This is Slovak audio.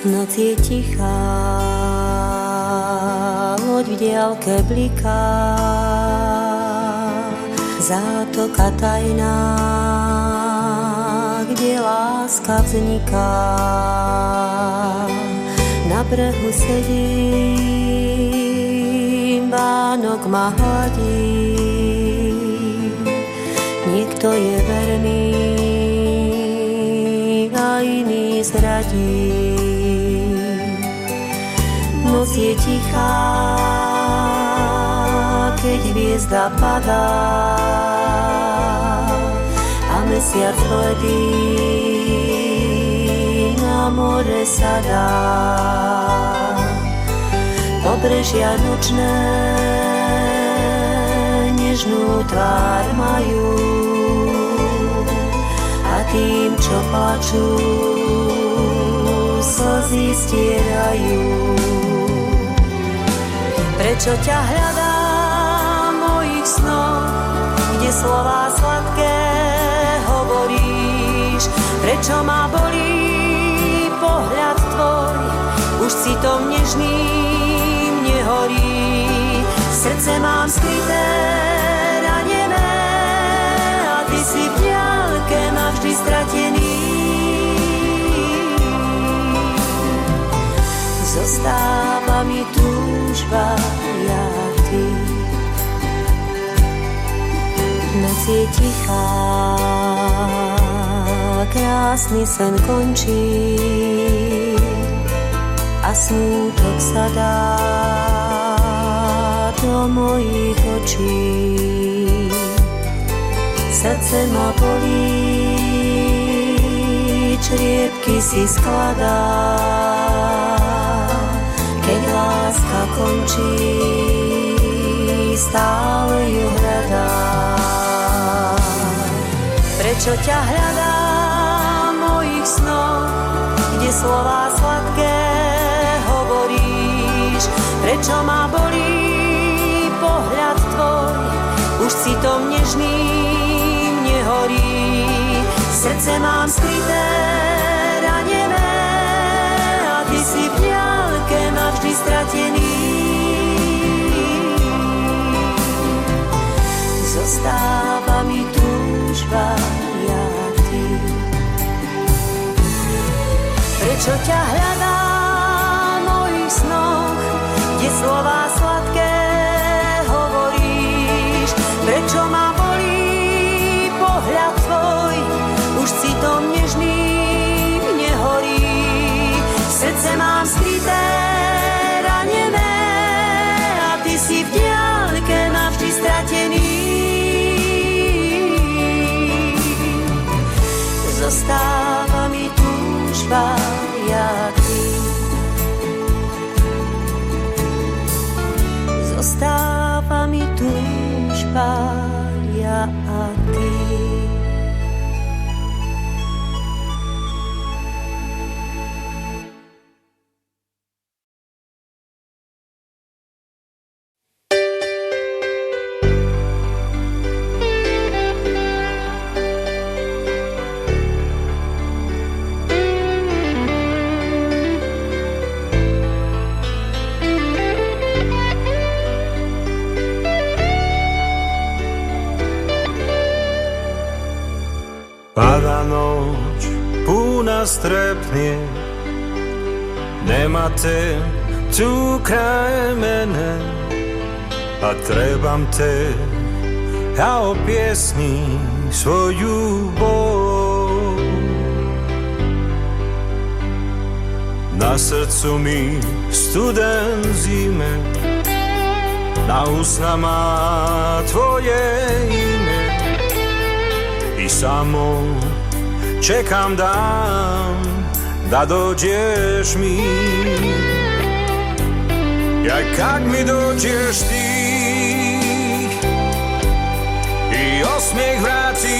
Noc je tichá, loď v diaľke bliká, zátoka tajná, kde láska vzniká. Na brehu sedím, Vánok ma hladí, niekto je verný a iný zradí. Noc je tichá, keď hviezda padá a mesiac hledí na more sa dá. Pobrežia nočné nežnú tvár majú a tým, čo plačú, slzy stierajú. Prečo ťa hľadám v mojich snoch, kde slová sladké hovoríš? Prečo ma bolí pohľad tvoj, už citom nežným nehorí? Srdce mám skryté, ranené a ty si v diaľke navždy stratený. Zostáva mi túžba, ja ty. Noc je tichá, krásny sen končí a smútok sa dá do mojich očí. Srdce ma bolí, čriepky si skladá, keď láska končí, stále ju hľadá. Prečo ťa hľadám v mojich snoch, kde slová sladké hovoríš? Prečo ma bolí pohľad tvoj, už citom nežným nehorí? Srdce mám skryté, ranené a ty si v diaľke navždy stratený. Zostáva mi túžba, ja ty. Prečo ťa hľadám v mojich snoch, kde slová sladké hovoríš? Prečo ma bolí pohľad tvoj, už citom nežným nehorí? Srdce mám skryté, ranené a ty si v diaľke navždy stratený. Zostáva mi túžba, ja ty. Zostáva mi túžba, ja a ty. Pada noć, puna strepnie, nema te tu kraj mene, a trebam te, ja o pjesni svoju bol. Na srcu mi studen zime, na usnama tvoje ime, i samo čekam dan da dođeš mi. Ja kad mi dođeš ti i osmijeh vrati